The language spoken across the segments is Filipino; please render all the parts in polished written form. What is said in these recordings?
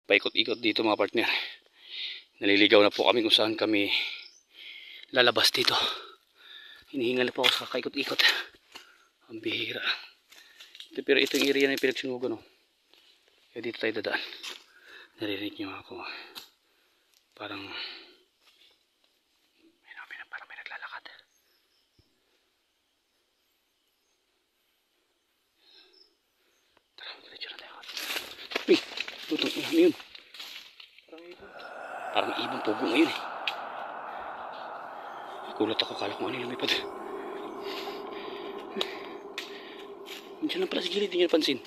Paikot-ikot dito mga partner. Naliligaw na po kami kung saan kami lalabas dito. Hinihingal na po ako sa kakaikot-ikot. Ang bihira. Pero ito yung area na yung pinagsunugan, no? Kaya dito tayo dadaan. Narinig nyo ako. Parang may naglalakad. Tara, diretso na tayo. Uy, tutong ano yun? Parang ibang pugo ngayon eh. Kulat ako, kala ko ano yung lumipad. Diyan lang pala sa gilid, di nyo napansin.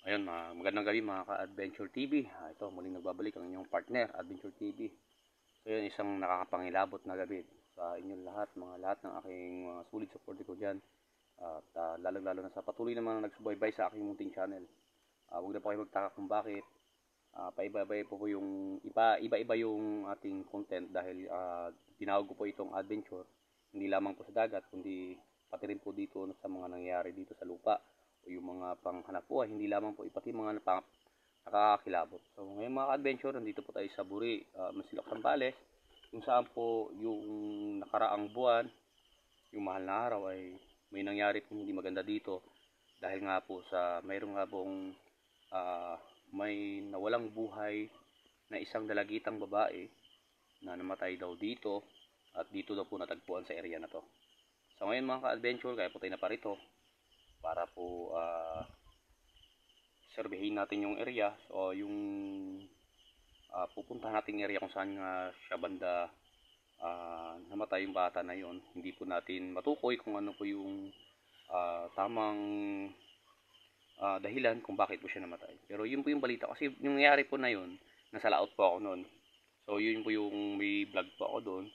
Ayun, magandang gabi mga ka-Adventure TV. Ito, muling nagbabalik ang inyong partner, Adventure TV. So yun, isang nakakapangilabot na gabi sa inyong lahat, mga lahat ng aking sulit support ko dyan. At lalong-lalo na sa patuloy naman na nagsubaybay sa aking munting channel. Huwag na po kayo magtaka kung bakit. Paiba-iba po yung iba-iba yung ating content dahil tinawag ko po itong adventure. Hindi lamang po sa dagat, kundi pati rin po dito sa mga nangyayari dito sa lupa. O yung mga panghanap buhay, hindi lamang po ipati mga nakakakilabot. So ngayon mga adventure, nandito po tayo sa Buri, Masilok, Sambales, kung saan po yung nakaraang buwan, yung mahal na araw ay may nangyari po hindi maganda dito dahil nga po sa mayroong nga pong may nawalang buhay na isang dalagitang babae na namatay daw dito at dito daw po natagpuan sa area na to. So ngayon mga ka-adventure, kaya po tayo na parito para po surveyin natin yung area o yung pupuntahan natin area kung saan nga siya banda namatay yung bata na yon. Hindi po natin matukoy kung ano po yung tamang dahilan kung bakit po siya namatay. Pero yun po yung balita kasi yung nangyari po na yun, nasa laot po ako noon. So yun po yung may vlog po ako doon.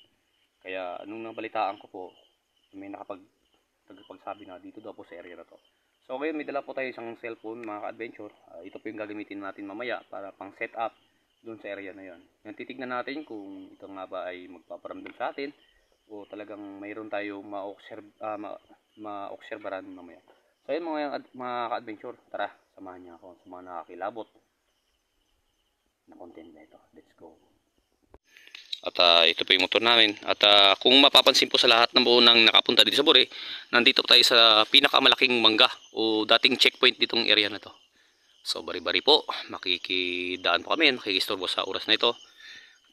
Kaya nung nabalitaan ko po, may nakapagsabi na dito daw po sa area na to. So ngayon may dala po tayo isang cellphone mga ka-adventure. Ito po yung gagamitin natin mamaya para pang set up doon sa area na yon. Yan, titignan natin kung ito nga ba ay magpaparamdam sa atin o talagang mayroon tayong ma-obserbaran mamaya. So yun mga ka-adventure, tara, samahan niyo ako sa mga nakakilabot na content na ito. Let's go. At ito po yung motor namin. At kung mapapansin po sa lahat ng unang nakapunta dito sa Buri, nandito po tayo sa pinakamalaking mangga o dating checkpoint ditong area na to. So bari-bari po, makikidaan po kami, makikistorbo sa oras na ito.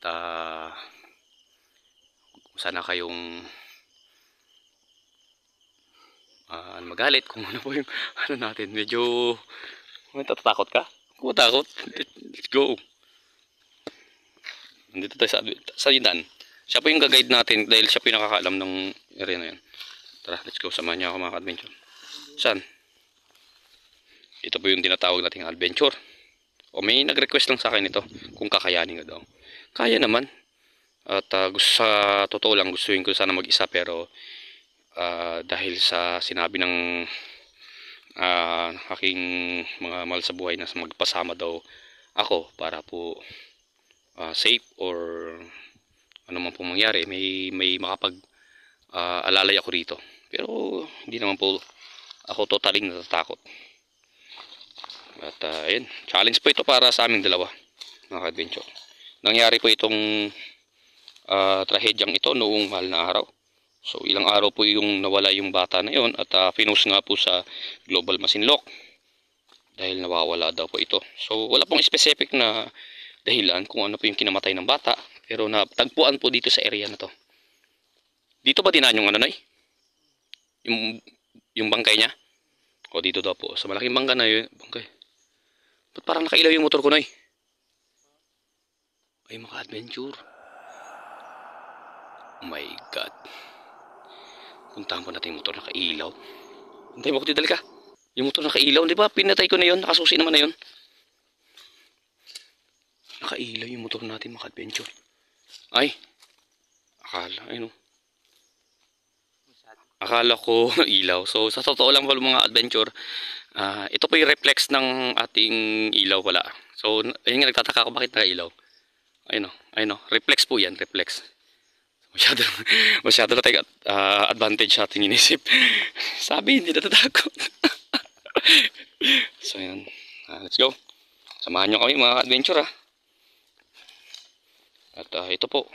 At kung sana kayong magalit kung ano po yung ano natin. Medyo tatakot ka? Kung takot, let's go. Nandito tayo sa Yundan. Siya po yung gag-guide natin dahil siya po yung nakakaalam ng area na yan. Tara, let's go. Samahan niyo ako mga adventure. Saan? Ito po yung tinatawag nating adventure. O may nag-request lang sa akin ito kung kakayanin ko daw. Kaya naman. At sa totoo lang gustuin ko sana mag-isa pero dahil sa sinabi ng aking mga mahal sa buhay na magpasama daw ako para po safe or ano man po mangyari, may makapag alalay ako rito. Pero hindi naman po ako totaling natatakot. At ayun, challenge po ito para sa aming dalawa mga adventure. Nangyari po itong trahedyang ito noong mahal na araw. So ilang araw po yung nawala yung bata na yon at pinost nga po sa Global Masinloc dahil nawawala daw po ito. So wala pong specific na dahilan kung ano po yung kinamatay ng bata, pero natagpuan po dito sa area na to. Dito ba dinaan yung ano, Noy? Yung bangkay niya? O dito daw po sa malaking bangka na yun, bangkay. Ba't parang nakailaw yung motor ko, Noy? Ay, mga adventure. Oh my God. Puntahan po natin yung motor nakailaw. Hintay mo ko, tidal ka. Yung motor nakailaw, di ba? Pinatay ko na yun. Nakasusi naman na yun. Nakailaw yung motor natin mga adventure. Ay. Akala ko ilaw. So sa totoo lang po mga adventure, Ito po yung reflex ng ating ilaw pala. So, ayun nga, nagtataka ako bakit naka-ilaw. Ayun o, reflex po yan, reflex. Masyado na tayong advantage sa ating inisip. Sabi, hindi natatakot. So, yan. Let's go. Samahan nyo kami mga adventure At ito po,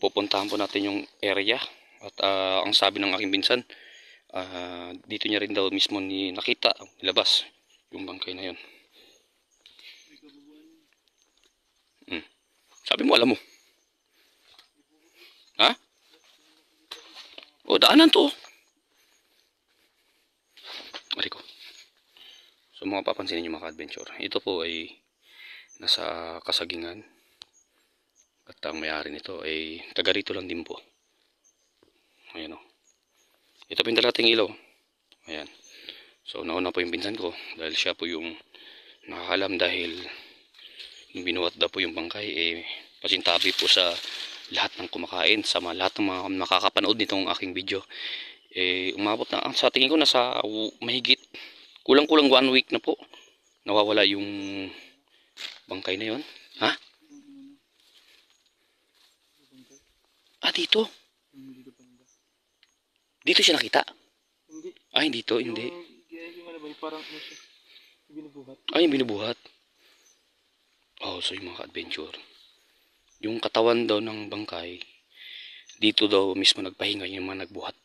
pupuntahan po natin yung area. At ang sabi ng aking pinsan, dito niya rin daw mismo nakita, nilabas yung bangkay na yun. Sabi mo, alam mo. Ha? O, daanan to. Mariko. So, mga papansinin nyo mga adventure. Ito po ay nasa Kasagingan. At ang may-ari nito ay taga rito lang din po. Ayan o. Ito po yung dalating ilaw. Ayan. So, nauna po yung pinsan ko. Dahil siya po yung nakakalam dahil yung binuhat daw po yung bangkay pasintabi po sa lahat ng kumakain, sa lahat ng mga nakakapanood nitong aking video. Umabot na, sa tingin ko nasa mahigit kulang-kulang 1 week na po nawawala yung bangkay na yon. Ha? Dito. Dito siya nakita? Hindi. Dito, hindi. Yung ano ba, parang ano siya, binubuhat. Yung binubuhat. So yung mga adventure. Yung katawan daw ng bangkay, dito daw mismo nagpahinga yung mga nagbuhat.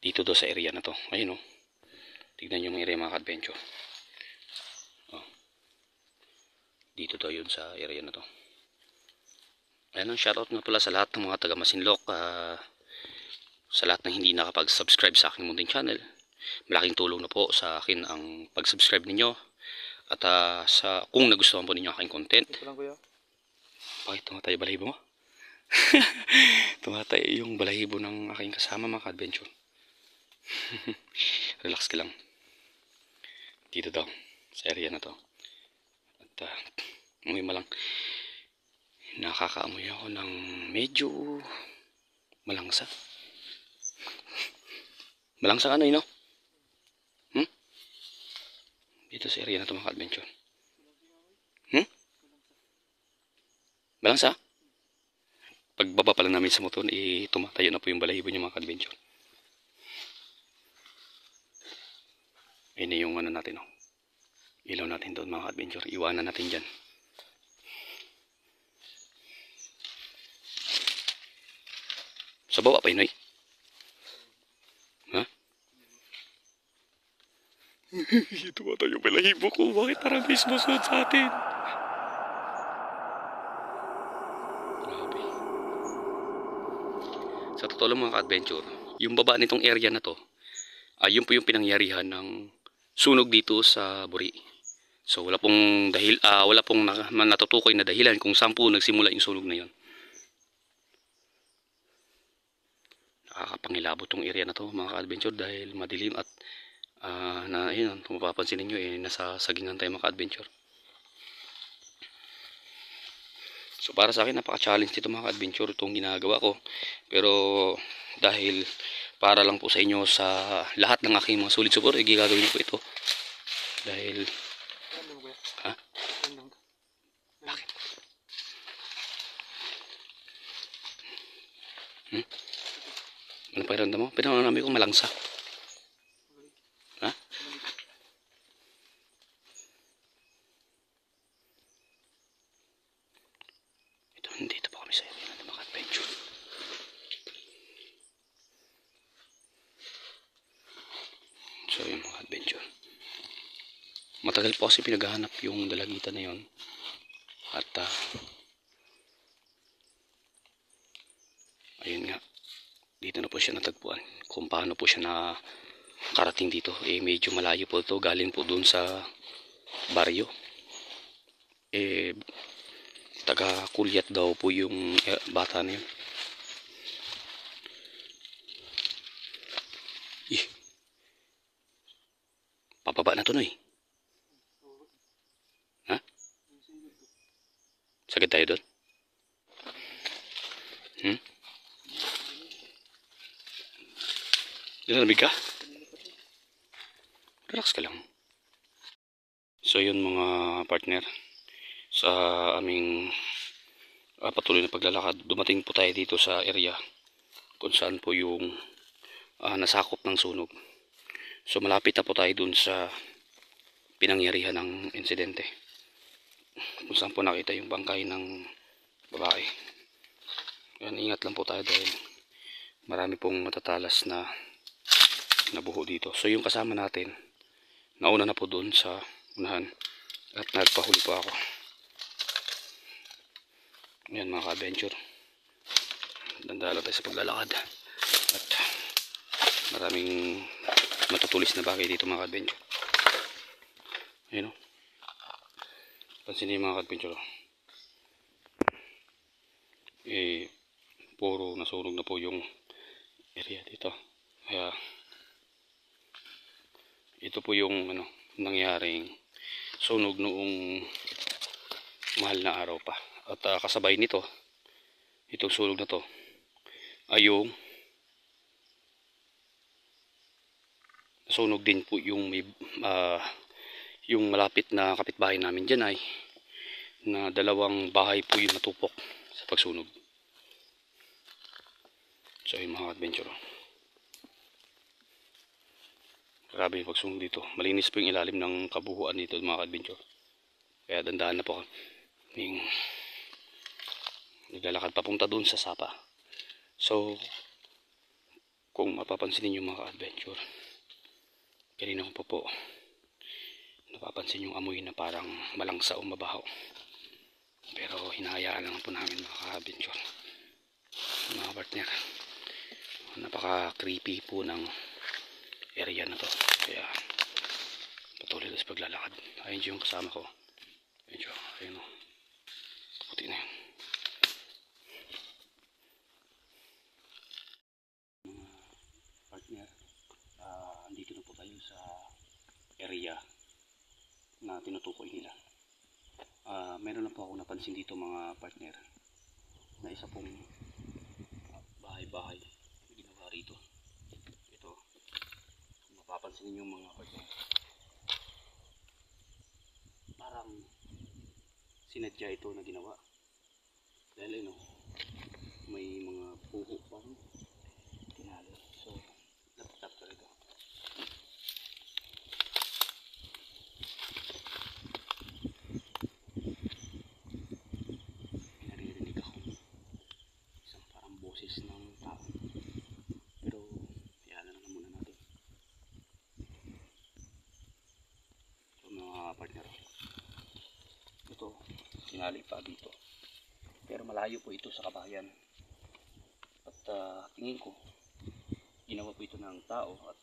Dito daw sa area na to. Ayun o. Tignan yung area mga adventure. Dito daw yun sa area na to. Ayan, shoutout nga pala sa lahat ng mga taga Masinloc, sa lahat ng hindi nakapag-subscribe sa aking munting channel. Malaking tulong na po sa akin ang pag-subscribe ninyo. At kung nagustuhan po ninyo aking content. Ito lang kuya. Bakit tumatay yung balahibo mo? Tumatay yung balahibo ng aking kasama mga adventure. Relax ka lang. Dito daw, sa area na to. At amoy malang. Nakakaamoy ako ng medyo malangsa. Malangsa ka na no? Dito sa area na ito mga adventure. Malangsa? Pagbaba pala namin sa motor, tumatayo na po yung balahibo niya mga adventure. Ayun na yung ano natin ilaw natin doon mga adventure. Iwanan natin dyan. Sa baba pa yun Ha? Tumatayo yung balahibo ko. Bakit parang may sumusunod sa atin? Grabe. Sa totoo lang mga ka-adventure, yung baba nitong area na to, yun po yung pinangyarihan ng sunog dito sa Buri. So wala pong natutukoy na dahilan kung saan po nagsimula yung sunog na yun. Nakakapangilabot tong area na to mga ka-adventure dahil madilim at yun, kung mapapansin ninyo nasa Sagingan tayo mga ka-adventure. So para sa akin napaka-challenge dito mga ka-adventure itong ginagawa ko. Pero dahil para lang po sa inyo sa lahat ng aking mga sulit support, gagawin ko ito. Dahil Bakit? Ano pakiramdam mo? Pinanganami kong malangsa. Ha? Dito pa kami sa area ng mga adventure. So yung mga adventure. Matagal po kasi pinaghahanap yung dalagitan na yun. At ayun nga. Dito na po siya natagpuan. Kung paano po siya nakarating dito. Medyo malayo po ito. Galing po dun sa baryo. Taga Kulyat daw po yung bata na yun. Pababa na to no Ha? Sagad tayo doon? Nilalamig ka? Relax ka lang. So yun mga partner, sa aming patuloy na paglalakad, dumating po tayo dito sa area kung saan po yung nasakop ng sunog. So malapit na po tayo dun sa pinangyarihan ng insidente, kung saan po nakita yung bangkay ng babae. Yan, ingat lang po tayo dahil marami pong matatalas na buho dito. So yung kasama natin, nauna na po doon sa unahan at nagpahuli po ako. Yan mga ka-adventure, dandala tayo sa paglalakad at maraming matutulis na bagay dito mga ka-adventure. Ayun o, pansin niyo mga ka-adventure, puro nasunog na po yung area dito. Kaya ito po yung nangyaring sunog noong mahal na araw pa. At kasabay nito, itong sunog na to ay yung nasunog din po yung yung malapit na kapitbahay namin dyan ay na dalawang bahay po yung natupok sa pagsunog. So yung mga adventure, grabe yung pagsunog dito. Malinis po yung ilalim ng kabuhuan dito mga adventure, kaya dandahan na po kaming naglalakad papunta dun sa sapa. So kung mapapansin niyo mga adventure, kanina ko po napapansin yung amoy na parang malangsa o mabaho, pero hinahayaan lang po namin mga adventure, mga partner. Napaka creepy po ng area na to, kaya patuloy sa paglalakad. Ayun yung kasama ko, medyo ayun o, puti na yun. Mga partner, andito na po tayo sa area na tinutukoy nila. Meron na po ako napansin dito mga partner, na isa pong bahay-bahay na ginawa rito. Ito, kung mapapansin niyo mga partner, parang sinadya ito na ginawa. Dahil may mga puho pang tinalo. So, laptop ka rito. Naririnig ako isang parang boses ng tao, pero iyalan na muna natin. So mga partner, ito sinali pa dito, pero malayo po ito sa kabahayan. At tingin ko ginawa po ito ng tao. At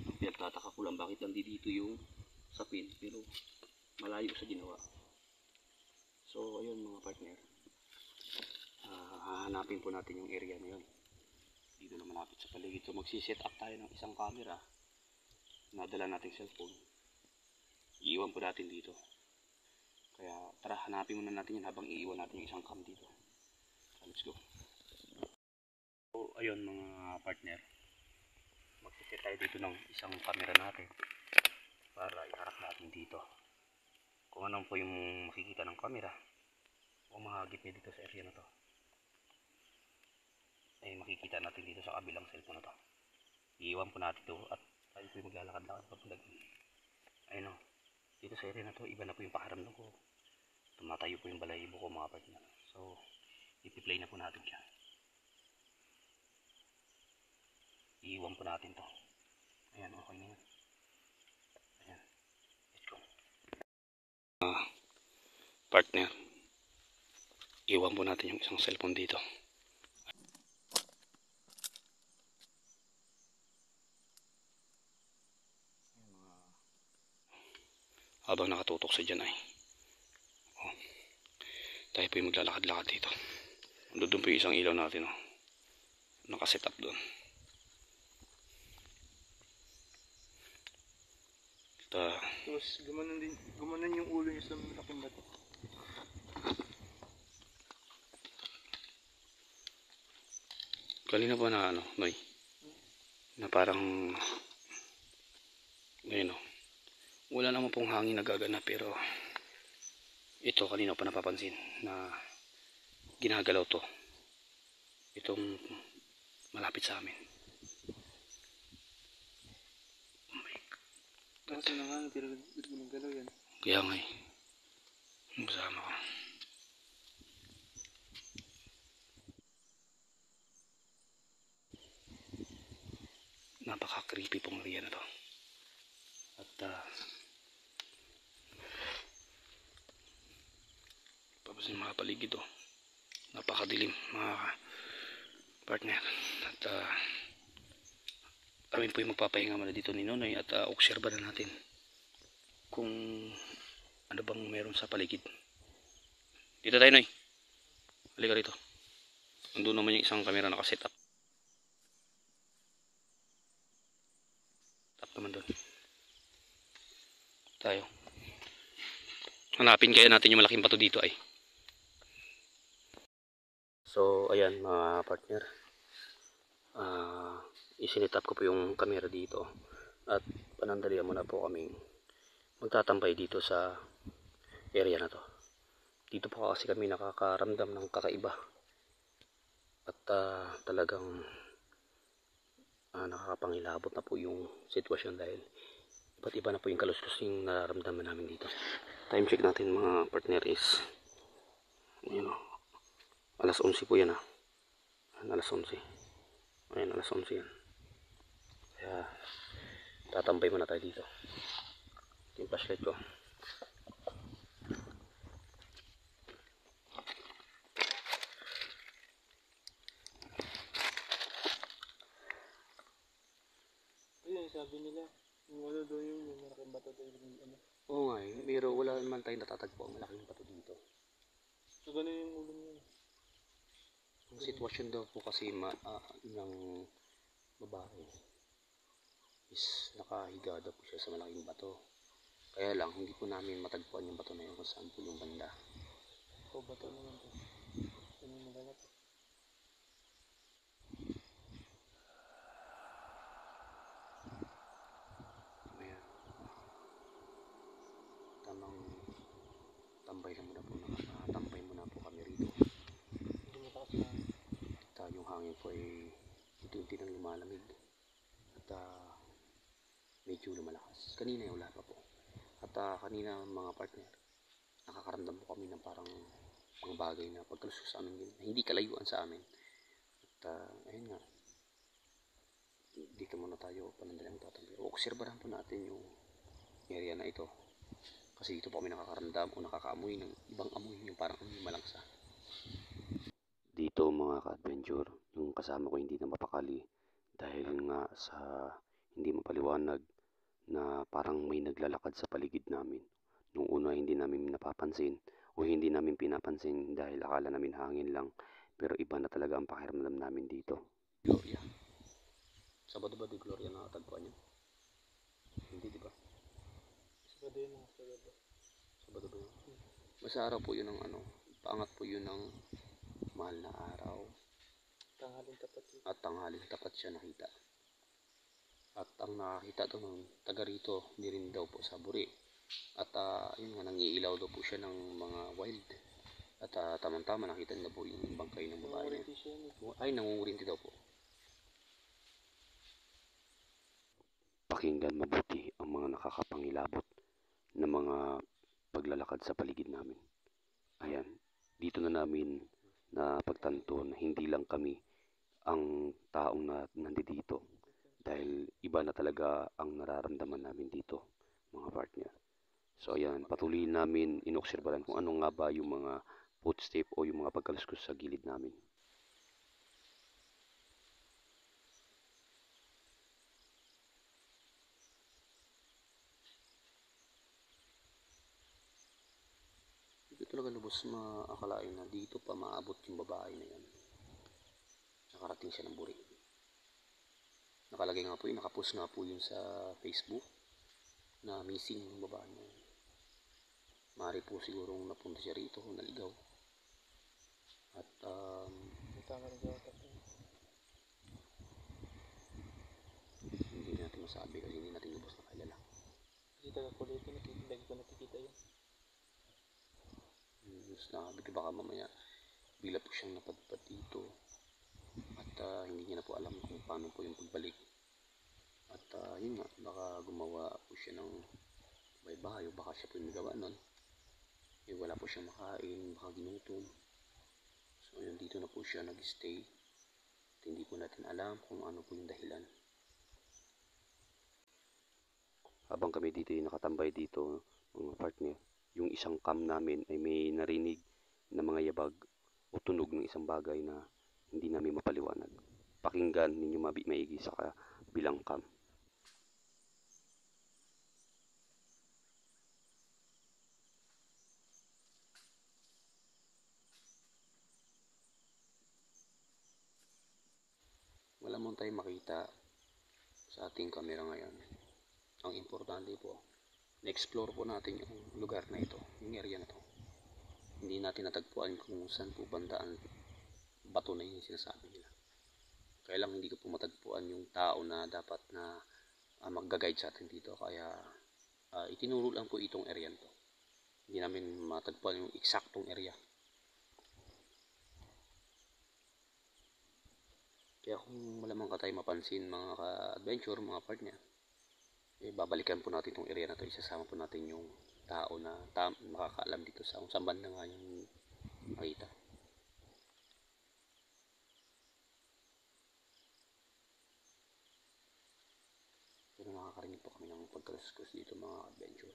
ang pinagtataka ko lang bakit nandito yung sapin pero malayo sa ginawa. So ayun mga partner, hahanapin po natin yung area na yun dito na malapit sa paligid. So magsiset up tayo ng isang camera na dala nating cellphone, iiwan po natin dito. Kaya tara, hanapin muna natin yun habang iiwan natin yung isang cam dito. So, let's go. So ayun mga partner, magsiset tayo dito ng isang camera natin para iharap natin dito kung anong po yung makikita ng camera o mahagip niya dito sa area na to, ay makikita natin dito sa kabilang cellphone na to. Iiwan po natin ito at tayo po yung maglalakad-lakad papunta. Ayun o, dito sa area na to, iba na po yung pakaramdam ko. Tumatayo po yung balahibo ko mga partner. So ipi-play na po natin siya. Iiwan po natin to. Ayan, okay na yan. Ayan, let's go. Partner, iwan po natin yung isang cellphone dito. Habang nakatutok sa dyan ay tayo po yung maglalakad-lakad dito. Doon po yung isang ilaw natin nakaset up doon. Tapos gumanon yung ulo niya sa malaking bato. Kanina pa na Noy, na parang Ngayon o. Wala naman pong hangin nagagana pero ito kanina pa napapansin na ginagalaw to. Itong malapit sa amin. Oh my God. Kasi na nga, pero gumagalaw yan. Kaya nga eh. Masama ko. Napaka-creepy pong area na to. At tapos yung mga paligid to. Napakadilim mga partner. At kami po yung magpapahinga muna dito ni Nonoy at obserba na natin kung ano bang meron sa paligid. Dito tayo, Noy. Halika rito. Nandun naman yung isang camera nakaset up. Tap naman doon. Tayo. Hanapin kaya natin yung malaking bato dito ay. So, ayan mga partner. Isinit up ko po yung camera dito. At panandalian muna po kaming magtatampay dito sa area na to. Dito po kasi kami nakakaramdam ng kakaiba. At talagang nakakapangilabot na po yung sitwasyon dahil iba't iba na po yung kaluskos yung nararamdaman namin dito. Time check natin mga partner is ayan o, alas 11 po yan alas 11. Ayan, alas 11 yan. Kaya tatambay muna tayo dito. Ito yung flashlight ko. Ayun, sabi nila, yung ano daw yung malaking bato daw yung ano. Oo nga eh, pero wala naman tayong natatagpo ang malaking bato dito. So, gano'n yung ulo niya. Ang sitwasyon daw po kasi ng babae is nakahiga daw po siya sa malaking bato. Kaya lang, hindi po namin matagpuan yung bato na yun kung saan po yung banda. O, bato naman to. Ano yung magalat? Ayan. Tamang tambay lang muna po. Nakatambay muna po kami rito. Hindi matakas na. At yung hangin po ay unti-unti nang lumalamig. At medyo lumalakas. Kanina wala pa po. At kanina mga partner, nakakaramdam po kami ng parang mga bagay na pagkalusok sa amin na hindi kalayuan sa amin. At ayun nga, dito muna tayo panandalang tatambay. Obserbahan po natin yung area na ito. Kasi dito po kami nakakaramdam o nakakaamoy ng ibang amoy, yung parang amoy malangsa. Dito mga ka-adventure, yung kasama ko hindi na mapakali dahil nga sa hindi mapaliwanag na parang may naglalakad sa paligid namin. Nung una hindi namin napapansin o hindi namin pinapansin dahil akala namin hangin lang, pero iba na talaga ang pakiramdam namin dito. Gloria. Sabado ba di Gloria nakatagpuan niyo? Hindi, di ba? Sabado yun, mga sabado. Sabado ba yun? Basta araw po yun ng paangat po yun ng mahal na araw. Tanghaling tapat yun. At tanghaling tapat siya nakita. At ang nakakita daw ng taga rito, hindi rin daw po sa Buri. At yun nga, nangiilaw daw po siya ng mga wild. At tamang-tama nakita niya po yung bangkay ng babae niya. Nangungurinti siya yun. Ay, nangungurinti daw po. Pakinggan mabuti ang mga nakakapangilabot na mga paglalakad sa paligid namin. Ayan, dito na namin na pagtanto na hindi lang kami ang taong nandito dahil iba na talaga ang nararamdaman namin dito mga partner. So ayan, patuloy namin inobserbahan kung ano nga ba yung mga footstep o yung mga pagkaluskos sa gilid namin. Hindi talaga lubos maakalain na dito pa maabot yung babae na yan. Nakarating siya ng Buri. Nakalagay nga po yun, nakapost nga po yun sa Facebook na missing yung babae na yun. Maaari po sigurong napunta siya rito kung naligaw. At Tama rin sa otak. hindi natin masabi kasi hindi natin lubos na kilala. na baka mamaya bigla po siyang napadpad dito at hindi niya na po alam kung paano po yung pagbalik. At yun nga, baka gumawa po siya ng bahay-bahay o baka siya po yung magawa nun. Wala po siyang makain, baka ginutom. So yun, dito na po siya nag-stay. At hindi po natin alam kung ano po yung dahilan. Habang kami dito yung nakatambay dito, mga partner, yung isang cam namin ay may narinig na mga yabag o tunog ng isang bagay na hindi namin mapaliwanag. Pakinggan ninyo maigi sa bilang cam. Wala mo tayong makita sa ating camera ngayon. Ang importante po, na-explore po natin yung lugar na ito, yung area na ito. Hindi natin natagpuan kung saan po banda ang bato na yung sinasabi nila. Kaya lang hindi ko po matagpuan yung tao na dapat na mag-guide sa atin dito. Kaya itinuro lang po itong area na ito. Hindi namin matagpuan yung eksaktong area. Kaya kung wala man ka tayo mapansin mga ka-adventure, mga partner, babalikan po natin itong area na ito. Isasama po natin yung tao na makakaalam dito sa kung saan banda nga yung makita. Pero nakakarinig po kami ng pagkaluskus dito mga adventure.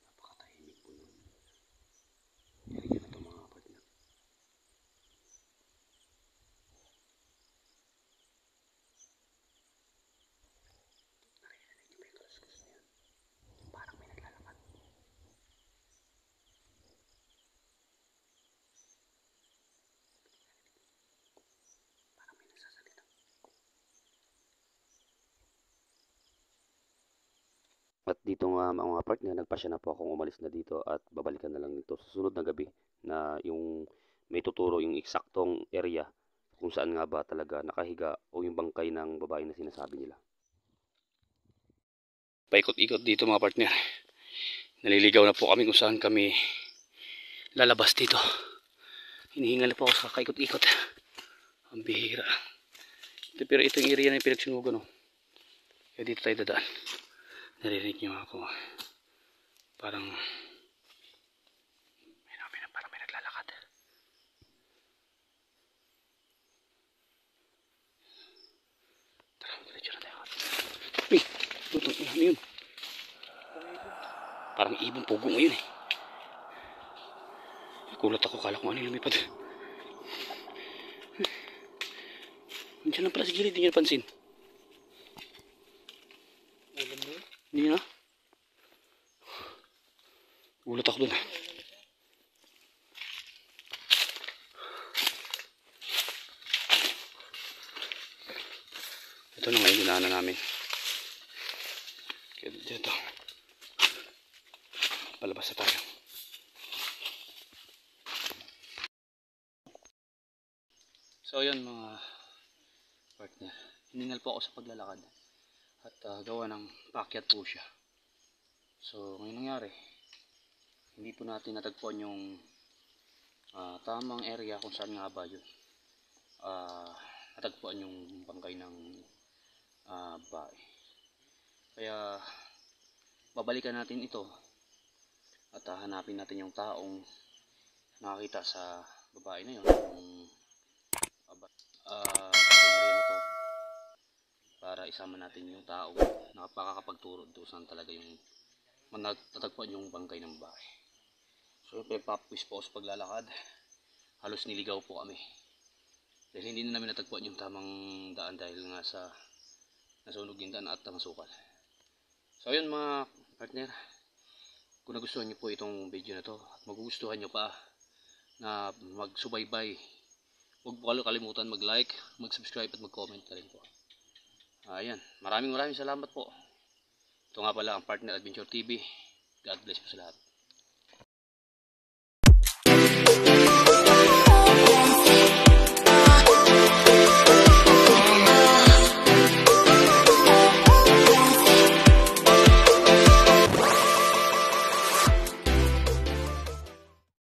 Napakatahimik po nun. Area na ito mga partner. Narinig niyo ba yung kaluskus na yan? Parang may naglalakad. Parang may nagsasalita. At dito nga mga partner, nagpasya na po akong umalis na dito at babalikan na lang nito sa susunod na gabi na yung may tuturo yung eksaktong area kung saan nga ba talaga nakahiga o yung bangkay ng babae na sinasabi nila. Paikot-ikot dito mga partner. Naliligaw na po kami kung saan kami lalabas dito. Hinihingal na po ako sa kaikot-ikot. Ang bihira. Pero ito yung area na yung pinagsinugan. Kaya dito tayo dadaan. Narinig niyo ako. Parang may naglalakad. Tara, diretso na tayo. Uy, tutong ano yun? Parang ibon pugo ngayon eh. Kulat ako, kala ko ano yung lumipad. Diyan lang pala sa gilid, hindi nyo napansin. Ulam mo? Hindi na. Gulat ako dun. Ito na ngayon, dinaanan namin. Kaya dito. Palabas na tayo. So yun mga partner. Hiningal po ako sa paglalakad. At gawa ng paakyat po siya. So ngayon nangyari, hindi po natin natagpuan yung tamang area kung saan nga ba yun. Natagpuan yung bangkay ng babae. Kaya babalikan natin ito at hanapin natin yung taong nakakita sa babae na yun. Area na to para isama natin yung taong nakakapagturo doon saan talaga yung natatagpuan yung bangkay ng babae. So papwis po sa paglalakad. Halos niligaw po kami. Dahil hindi na namin natagpuan yung tamang daan dahil nga sa nasunog yung daan at masukal. So ayun mga partner, kung nagustuhan nyo po itong video na to at magugustuhan nyo pa na magsubaybay, huwag po kalimutan mag-like, mag-subscribe at mag-comment na rin po. Ayan, maraming salamat po. Ito nga pala ang Partner Adventure TV. God bless po sa lahat.